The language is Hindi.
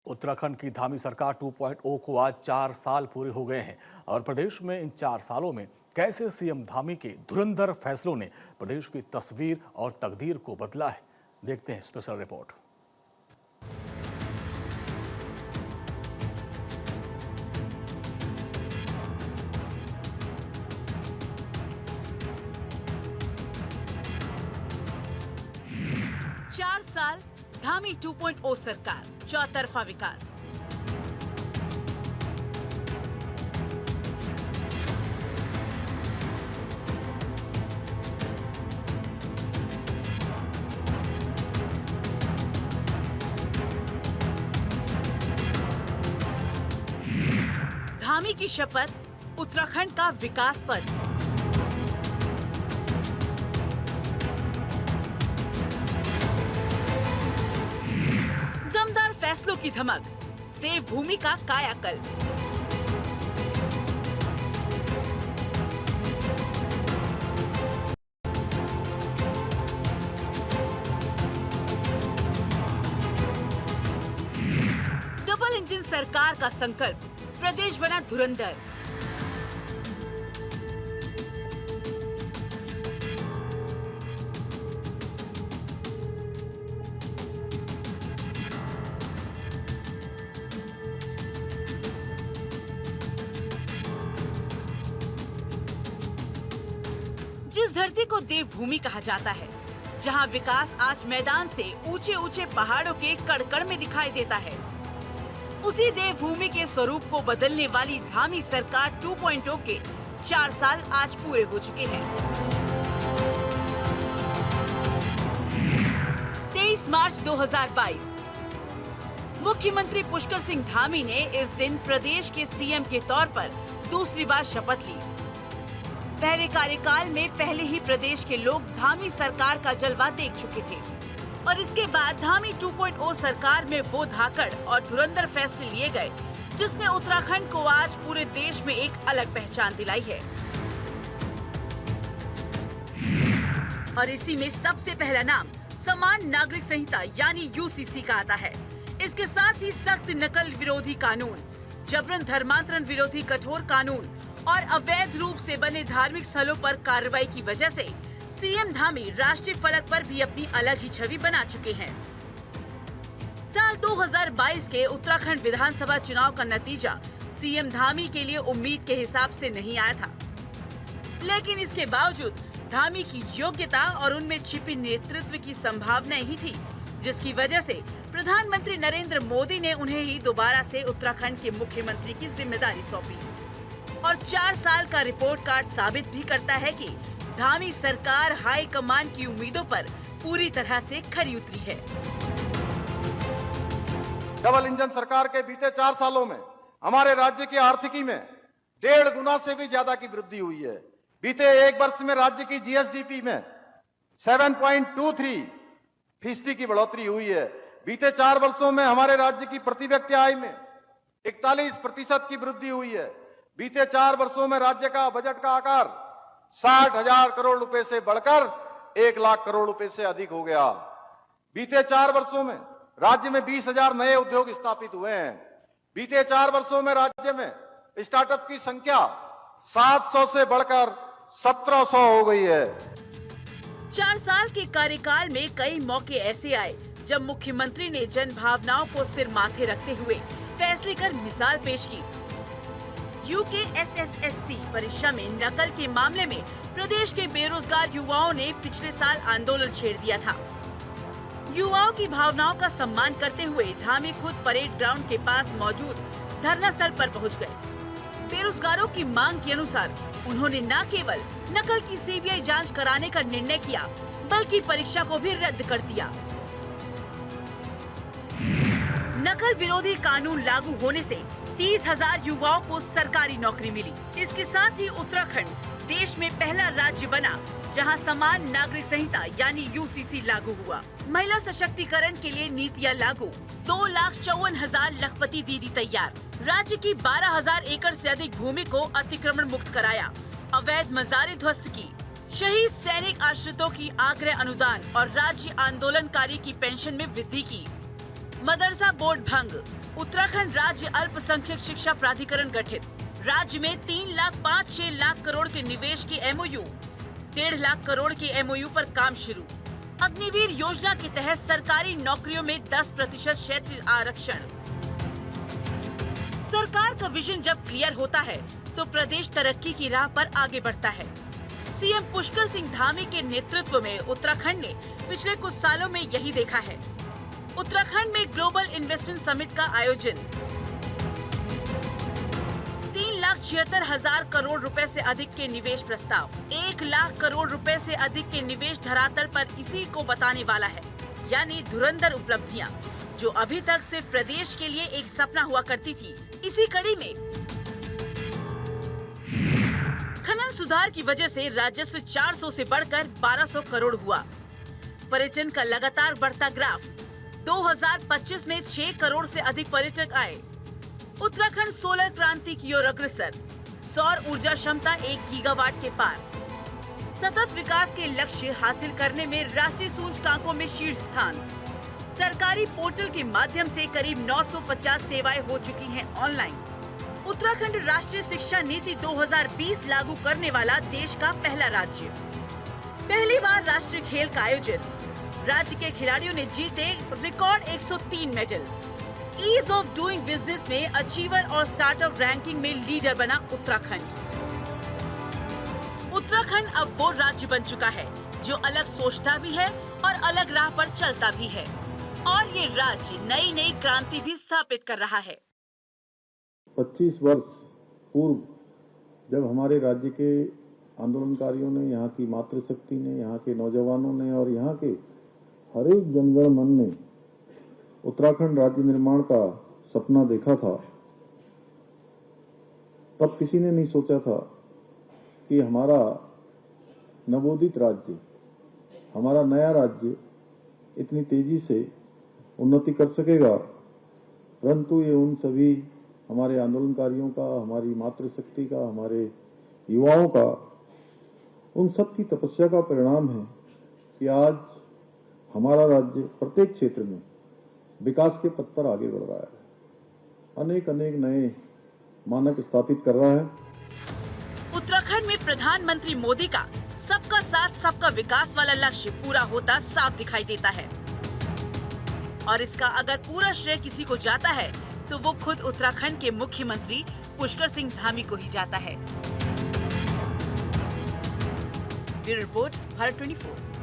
उत्तराखंड की धामी सरकार 2.0 को आज 4 साल पूरे हो गए हैं और प्रदेश में इन 4 सालों में कैसे सीएम धामी के धुरंधर फैसलों ने प्रदेश की तस्वीर और तकदीर को बदला है, देखते हैं स्पेशल रिपोर्ट। चार साल धामी 2.0 सरकार, चौतरफा विकास। धामी की शपथ, उत्तराखंड का विकास पथ। दमदार फैसलों की धमक, देवभूमि का कायाकल्प। डबल इंजन सरकार का संकल्प, प्रदेश बना धुरंधर। जिस धरती को देवभूमि कहा जाता है, जहां विकास आज मैदान से ऊंचे ऊंचे पहाड़ों के कड़कड़ में दिखाई देता है, उसी देवभूमि के स्वरूप को बदलने वाली धामी सरकार 2.0 के 4 साल आज पूरे हो चुके हैं। 23 मार्च 2022 मुख्यमंत्री पुष्कर सिंह धामी ने इस दिन प्रदेश के सीएम के तौर पर दूसरी बार शपथ ली। पहले कार्यकाल में पहले ही प्रदेश के लोग धामी सरकार का जलवा देख चुके थे और इसके बाद धामी 2.0 सरकार में वो धाकड़ और धुरंधर फैसले लिए गए जिसने उत्तराखंड को आज पूरे देश में एक अलग पहचान दिलाई है। और इसी में सबसे पहला नाम समान नागरिक संहिता यानी यूसीसी का आता है। इसके साथ ही सख्त नकल विरोधी कानून, जबरन धर्मांतरण विरोधी कठोर कानून और अवैध रूप से बने धार्मिक स्थलों पर कार्रवाई की वजह से सीएम धामी राष्ट्रीय फलक पर भी अपनी अलग ही छवि बना चुके हैं। साल 2022 के उत्तराखंड विधानसभा चुनाव का नतीजा सीएम धामी के लिए उम्मीद के हिसाब से नहीं आया था, लेकिन इसके बावजूद धामी की योग्यता और उनमें छिपी नेतृत्व की संभावना ही थी, जिसकी वजह से प्रधानमंत्री नरेंद्र मोदी ने उन्हें ही दोबारा से उत्तराखंड के मुख्यमंत्री की जिम्मेदारी सौंपी। और 4 साल का रिपोर्ट कार्ड साबित भी करता है कि धामी सरकार हाई कमान की उम्मीदों पर पूरी तरह से खरी उतरी है। डबल इंजन सरकार के बीते 4 सालों में हमारे राज्य की आर्थिकी में 1.5 गुना से भी ज्यादा की वृद्धि हुई है। बीते एक वर्ष में राज्य की जीएसडीपी में 7.23% की बढ़ोतरी हुई है। बीते 4 वर्षों में हमारे राज्य की प्रति व्यक्ति आय में 41% की वृद्धि हुई है। बीते 4 वर्षों में राज्य का बजट का आकार 60,000 करोड़ रुपए से बढ़कर 1 लाख करोड़ रुपए से अधिक हो गया। बीते 4 वर्षों में राज्य में 20,000 नए उद्योग स्थापित हुए हैं। बीते 4 वर्षों में राज्य में स्टार्टअप की संख्या 700 से बढ़कर 1700 हो गई है। 4 साल के कार्यकाल में कई मौके ऐसे आए जब मुख्यमंत्री ने जन भावनाओं को सिर माथे रखते हुए फैसले कर मिसाल पेश की। यूके SSSC परीक्षा में नकल के मामले में प्रदेश के बेरोजगार युवाओं ने पिछले साल आंदोलन छेड़ दिया था। युवाओं की भावनाओं का सम्मान करते हुए धामी खुद परेड ग्राउंड के पास मौजूद धरना स्थल पर पहुंच गए। बेरोजगारों की मांग के अनुसार उन्होंने न केवल नकल की सीबीआई जांच कराने का निर्णय किया, बल्कि परीक्षा को भी रद्द कर दिया। नकल विरोधी कानून लागू होने से 30,000 युवाओं को सरकारी नौकरी मिली। इसके साथ ही उत्तराखंड देश में पहला राज्य बना जहां समान नागरिक संहिता यानी यूसीसी लागू हुआ। महिला सशक्तिकरण के लिए नीतियां लागू। 2,54,000 लखपति दीदी तैयार। राज्य की 12,000 एकड़ से अधिक भूमि को अतिक्रमण मुक्त कराया। अवैध मजारें ध्वस्त की। शहीद सैनिक आश्रितों की आग्रह अनुदान और राज्य आंदोलनकारी की पेंशन में वृद्धि की। मदरसा बोर्ड भंग, उत्तराखंड राज्य अल्पसंख्यक शिक्षा प्राधिकरण गठित, राज्य में 3,05,6 लाख करोड़ के निवेश की एमओयू, 1.5 लाख करोड़ के एमओयू पर काम शुरू। अग्निवीर योजना के तहत सरकारी नौकरियों में 10% क्षेत्रीय आरक्षण। सरकार का विजन जब क्लियर होता है तो प्रदेश तरक्की की राह पर आगे बढ़ता है। सीएम पुष्कर सिंह धामी के नेतृत्व में उत्तराखंड ने पिछले कुछ सालों में यही देखा है। उत्तराखंड में ग्लोबल इन्वेस्टमेंट समिट का आयोजन, 3,76,000 करोड़ रुपए से अधिक के निवेश प्रस्ताव, 1 लाख करोड़ रुपए से अधिक के निवेश धरातल पर इसी को बताने वाला है, यानी धुरंधर उपलब्धियां जो अभी तक सिर्फ प्रदेश के लिए एक सपना हुआ करती थी। इसी कड़ी में खनन सुधार की वजह से राजस्व 400 से बढ़कर 1200 करोड़ हुआ। पर्यटन का लगातार बढ़ता ग्राफ, 2025 में 6 करोड़ से अधिक पर्यटक आए। उत्तराखंड सोलर क्रांति की ओर अग्रसर, सौर ऊर्जा क्षमता 1 गीगावाट के पार। सतत विकास के लक्ष्य हासिल करने में राष्ट्रीय सूचकांकों में शीर्ष स्थान। सरकारी पोर्टल के माध्यम से करीब 950 सेवाएं हो चुकी हैं ऑनलाइन। उत्तराखंड राष्ट्रीय शिक्षा नीति 2020 लागू करने वाला देश का पहला राज्य। पहली बार राष्ट्रीय खेल का आयोजन, राज्य के खिलाड़ियों ने जीते record 103 medal. Ease of doing business में अचीवर और स्टार्टअप रैंकिंग में लीडर बना उत्तराखंड। उत्तराखंड अब वो राज्य बन चुका है जो अलग सोचता भी है और अलग राह पर चलता भी है, और ये राज्य नई नई क्रांति भी स्थापित कर रहा है। 25 वर्ष पूर्व जब हमारे राज्य के आंदोलनकारियों ने, यहाँ की मातृशक्ति ने, यहाँ के नौजवानों ने और यहाँ के हर एक जनगण मन ने उत्तराखंड राज्य निर्माण का सपना देखा था, तब किसी ने नहीं सोचा था कि हमारा नवोदित राज्य, हमारा नया राज्य इतनी तेजी से उन्नति कर सकेगा। परंतु ये उन सभी हमारे आंदोलनकारियों का, हमारी मातृशक्ति का, हमारे युवाओं का, उन सब की तपस्या का परिणाम है कि आज हमारा राज्य प्रत्येक क्षेत्र में विकास के पथ पर आगे बढ़ रहा है, अनेक अनेक नए मानक स्थापित कर रहा है। उत्तराखंड में प्रधानमंत्री मोदी का सबका साथ सबका विकास वाला लक्ष्य पूरा होता साफ दिखाई देता है, और इसका अगर पूरा श्रेय किसी को जाता है तो वो खुद उत्तराखंड के मुख्यमंत्री पुष्कर सिंह धामी को ही जाता है। Bureau report, Bharat 24।